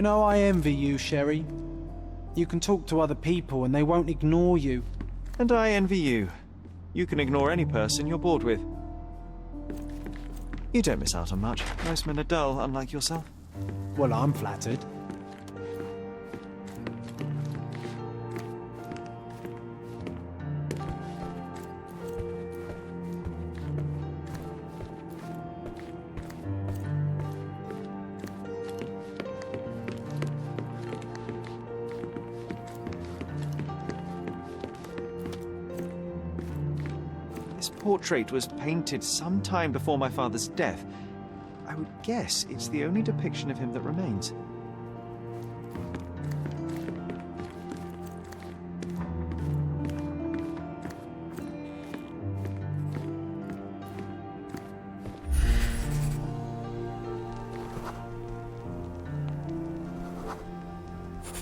know, I envy you, Sherry. You can talk to other people and they won't ignore you. And I envy you. You can ignore any person you're bored with. You don't miss out on much. Most men are dull, unlike yourself. Well, I'm flattered. This portrait was painted some time before my father's death. I would guess it's the only depiction of him that remains.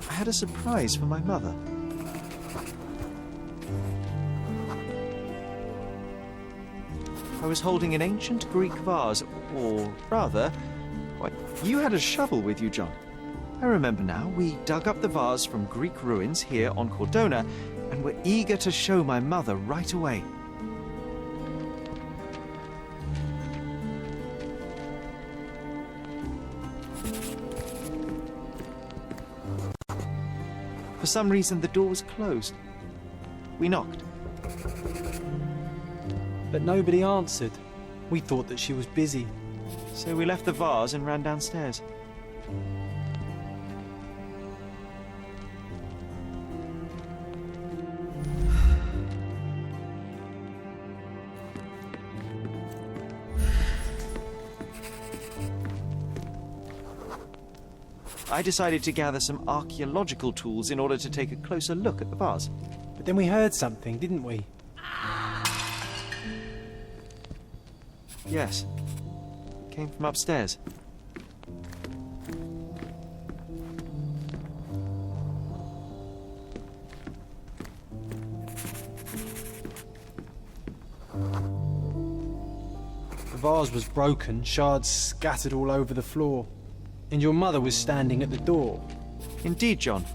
I had a surprise for my mother. I was holding an ancient Greek vase, or rather, why, you had a shovel with you, John. I remember now, we dug up the vase from Greek ruins here on Cordona, and were eager to show my mother right away. For some reason, the door was closed. We knocked. But nobody answered. We thought that she was busy. So we left the vase and ran downstairs. I decided to gather some archaeological tools in order to take a closer look at the vase. But then we heard something, didn't we? Yes. It came from upstairs. The vase was broken, shards scattered all over the floor. And your mother was standing at the door. Indeed, John.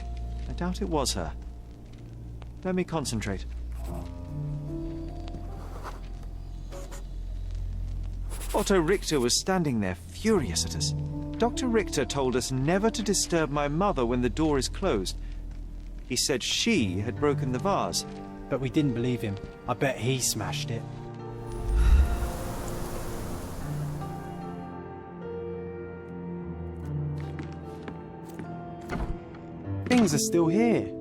I doubt it was her. Let me concentrate. Otto Richter was standing there, furious at us. Dr. Richter told us never to disturb my mother when the door is closed. He said she had broken the vase. But we didn't believe him. I bet he smashed it. Things are still here.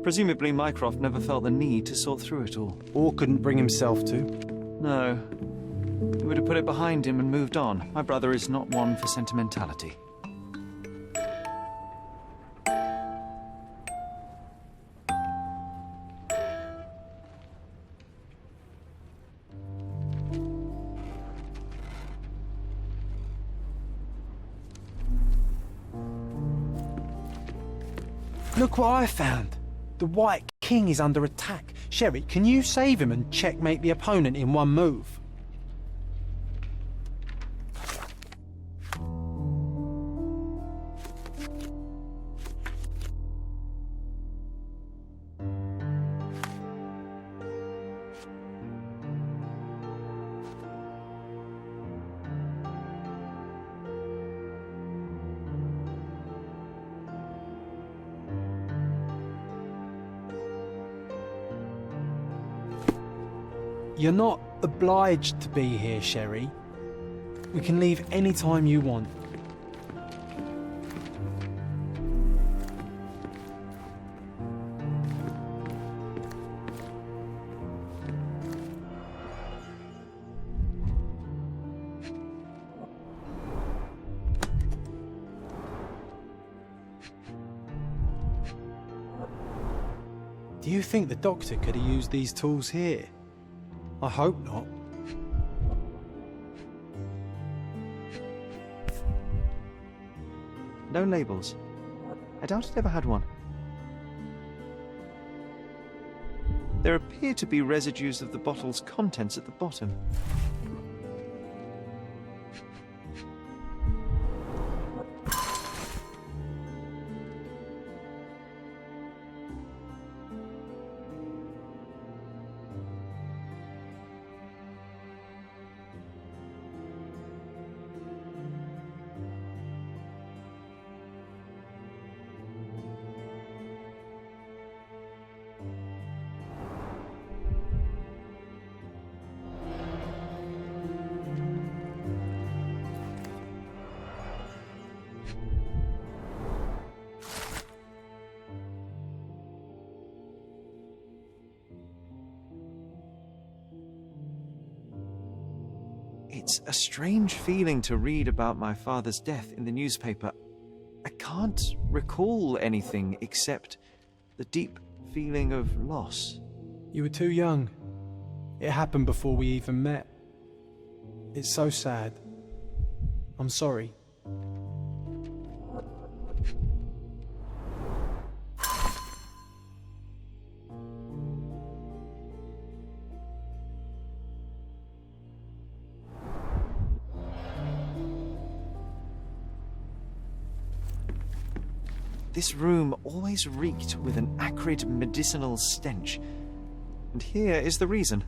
Presumably Mycroft never felt the need to sort through it all. Or couldn't bring himself to. No. He would have put it behind him and moved on. My brother is not one for sentimentality. Look what I found. The White King is under attack. Sherry, can you save him and checkmate the opponent in one move? You're not obliged to be here, Sherry. We can leave any time you want. Do you think the doctor could have used these tools here? I hope not. No labels. I doubt it ever had one. There appear to be residues of the bottle's contents at the bottom. It's a strange feeling to read about my father's death in the newspaper. I can't recall anything except the deep feeling of loss. You were too young. It happened before we even met. It's so sad. I'm sorry. This room always reeked with an acrid medicinal stench. And here is the reason.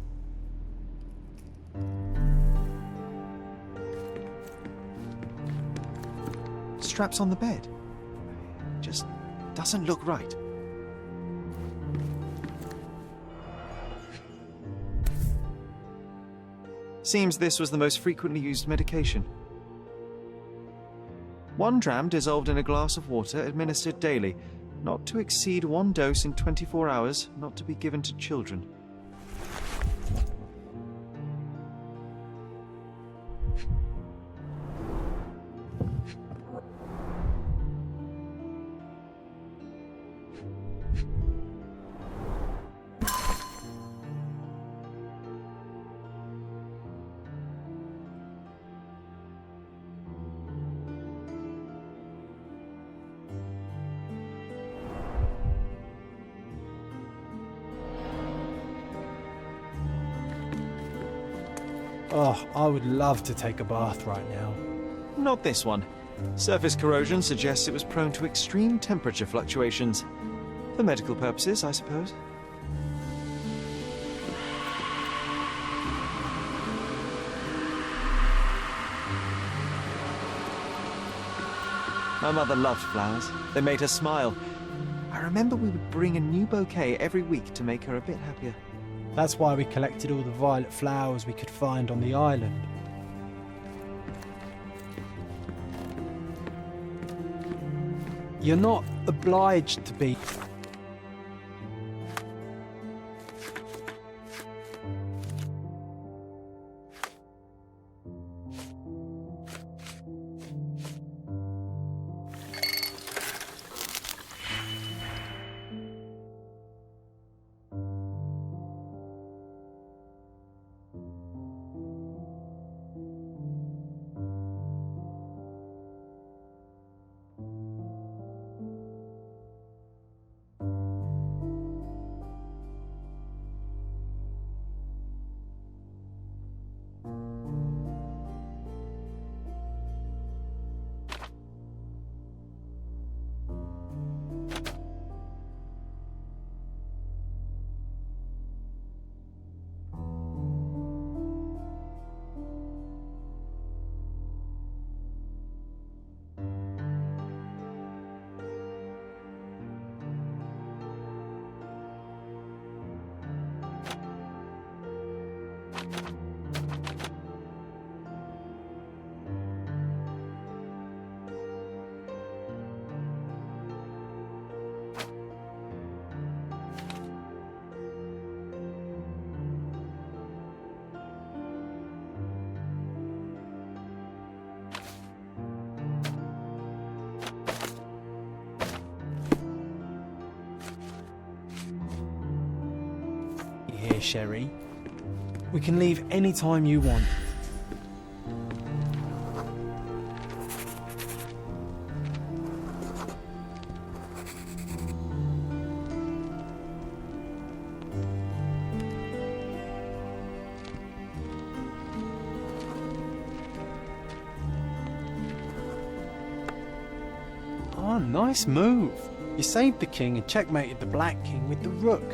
Straps on the bed. Just doesn't look right. Seems this was the most frequently used medication. 1 dram dissolved in a glass of water, administered daily, not to exceed 1 dose in 24 hours, not to be given to children. Oh, I would love to take a bath right now. Not this one. Surface corrosion suggests it was prone to extreme temperature fluctuations. For medical purposes, I suppose. My mother loved flowers. They made her smile. I remember we would bring a new bouquet every week to make her a bit happier. That's why we collected all the violet flowers we could find on the island. You're not obliged to be... Here, Sherry. We can leave any time you want. Oh, nice move. You saved the king and checkmated the black king with the rook.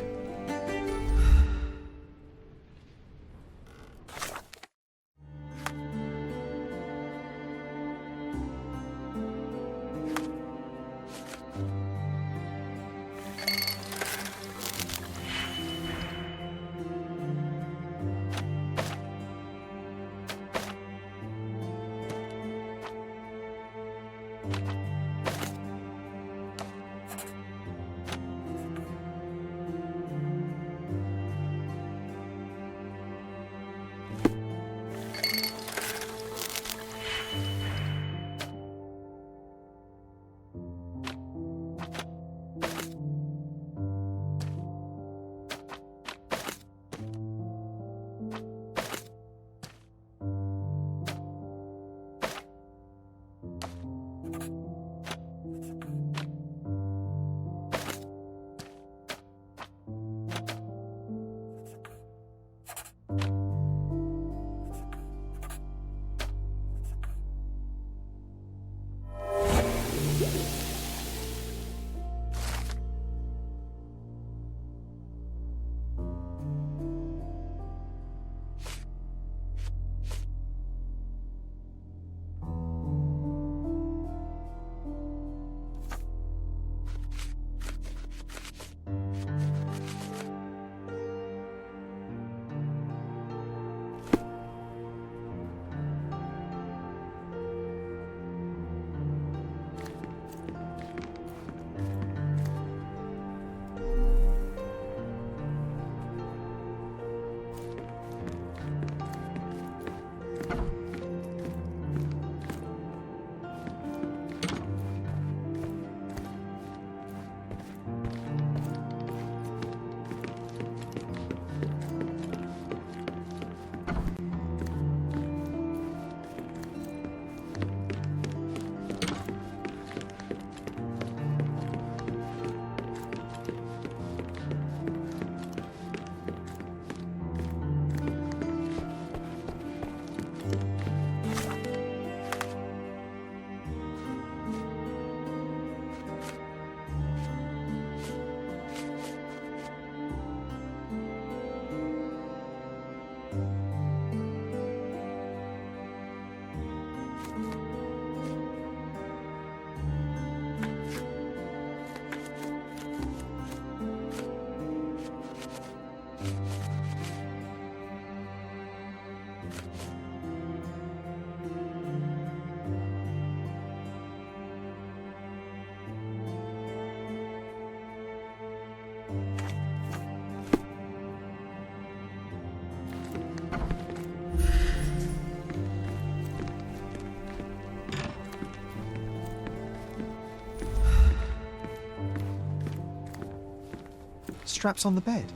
straps on the bed.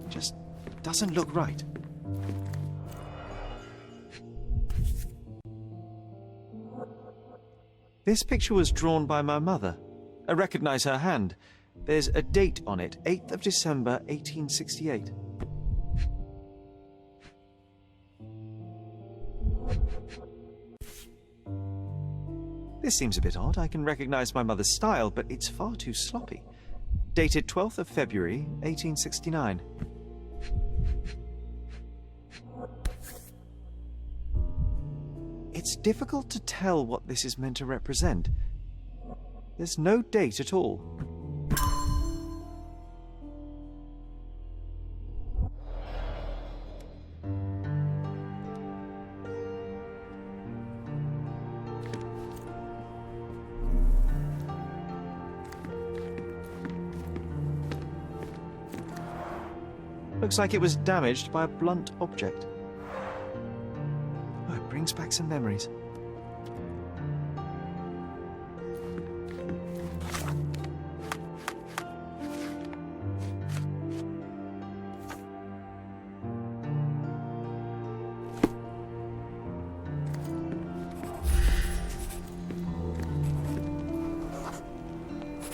Just doesn't look right. This picture was drawn by my mother. I recognize her hand. There's a date on it, 8th of December, 1868. This seems a bit odd. I can recognize my mother's style, but it's far too sloppy. Dated 12th of February, 1869. It's difficult to tell what this is meant to represent. There's no date at all. Looks like it was damaged by a blunt object. Oh, it brings back some memories.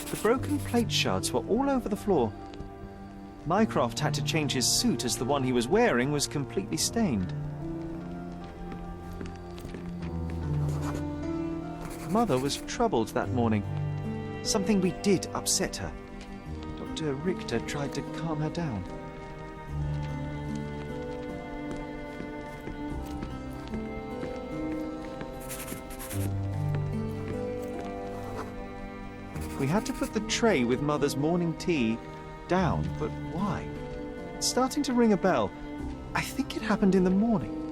The broken plate shards were all over the floor. Mycroft had to change his suit as the one he was wearing was completely stained. Mother was troubled that morning. Something we did upset her. Dr. Richter tried to calm her down. We had to put the tray with Mother's morning tea down, but why? It's starting to ring a bell. I think it happened in the morning.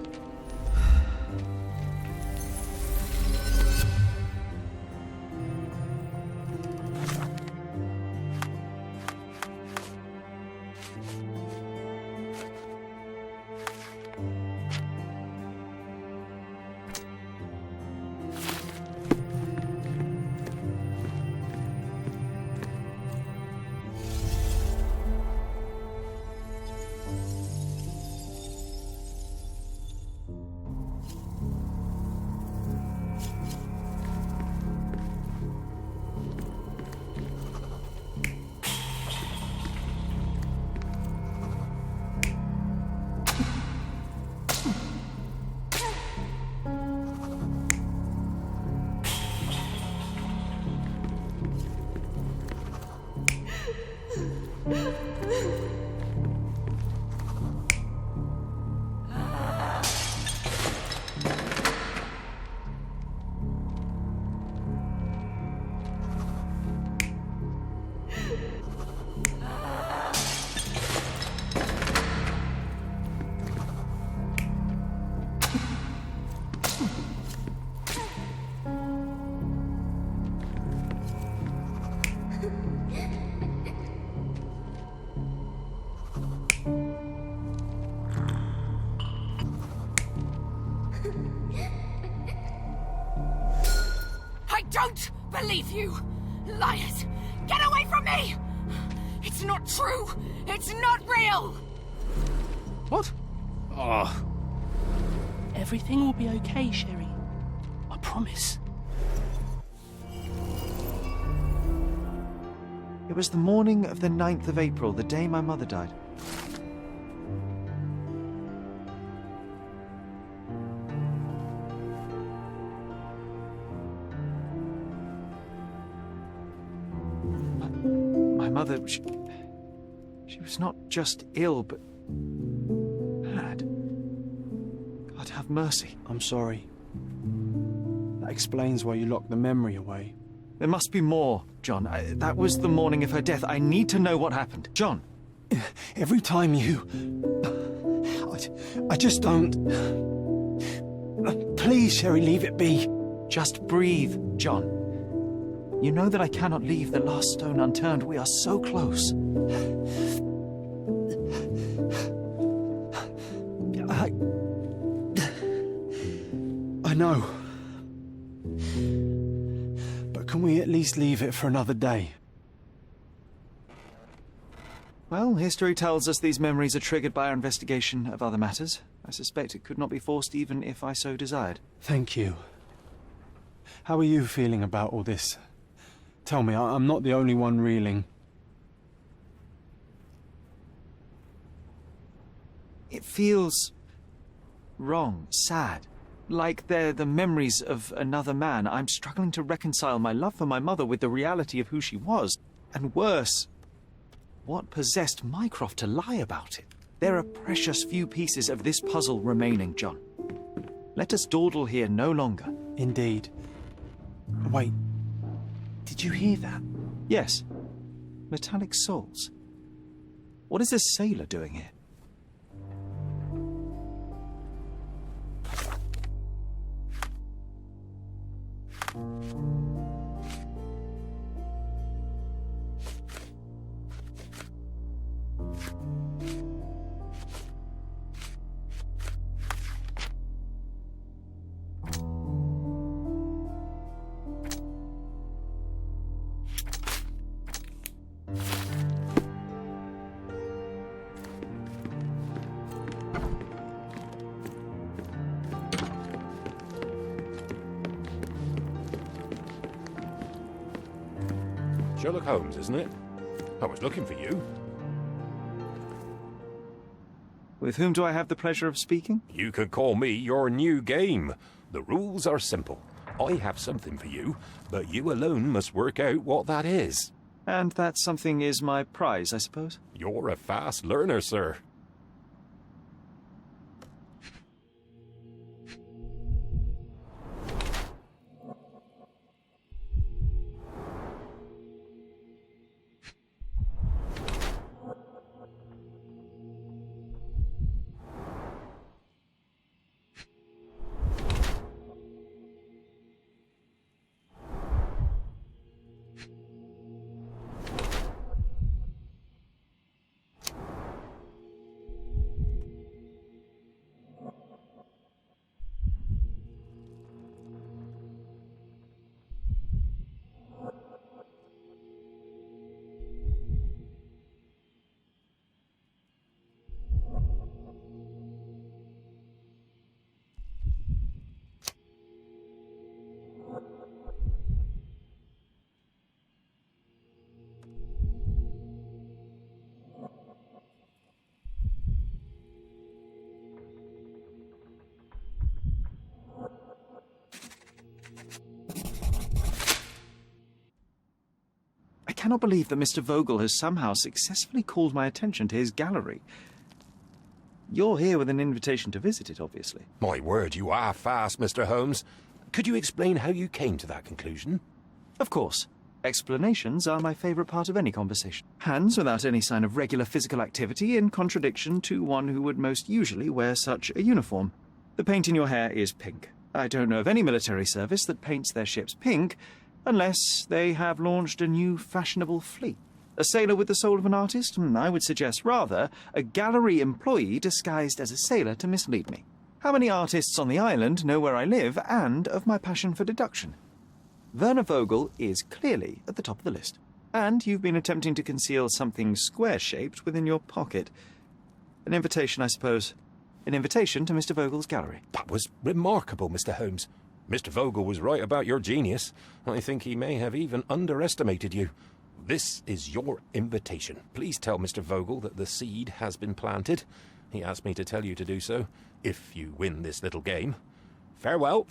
Don't believe you! Liars! Get away from me! It's not true! It's not real! What? Oh. Everything will be okay, Sherry. I promise. It was the morning of the 9th of April, the day my mother died. My mother, she was not just ill, but mad. God have mercy. I'm sorry. That explains why you locked the memory away. There must be more, John. That was the morning of her death. I need to know what happened. John! Every time you... I just don't... Please, Sherry, leave it be. Just breathe, John. You know that I cannot leave the last stone unturned. We are so close. I know. But can we at least leave it for another day? Well, history tells us these memories are triggered by our investigation of other matters. I suspect it could not be forced even if I so desired. Thank you. How are you feeling about all this? Tell me, I'm not the only one reeling. It feels wrong, sad. Like they're the memories of another man. I'm struggling to reconcile my love for my mother with the reality of who she was. And worse, what possessed Mycroft to lie about it? There are precious few pieces of this puzzle remaining, John. Let us dawdle here no longer. Indeed. Wait, did you hear that? Yes. Metallic souls. What is this sailor doing here? Sherlock Holmes, isn't it? I was looking for you. With whom do I have the pleasure of speaking? You can call me your new game. The rules are simple. I have something for you, but you alone must work out what that is. And that something is my prize, I suppose? You're a fast learner, sir. I cannot believe that Mr. Vogel has somehow successfully called my attention to his gallery. You're here with an invitation to visit it, obviously. My word, you are fast, Mr. Holmes. Could you explain how you came to that conclusion? Of course. Explanations are my favourite part of any conversation. Hands without any sign of regular physical activity, in contradiction to one who would most usually wear such a uniform. The paint in your hair is pink. I don't know of any military service that paints their ships pink, unless they have launched a new fashionable fleet. A sailor with the soul of an artist? I would suggest rather a gallery employee disguised as a sailor to mislead me. How many artists on the island know where I live and of my passion for deduction? Werner Vogel is clearly at the top of the list. And you've been attempting to conceal something square-shaped within your pocket. An invitation, I suppose. An invitation to Mr. Vogel's gallery. That was remarkable, Mr. Holmes. Mr. Vogel was right about your genius. I think he may have even underestimated you. This is your invitation. Please tell Mr. Vogel that the seed has been planted. He asked me to tell you to do so, if you win this little game. Farewell.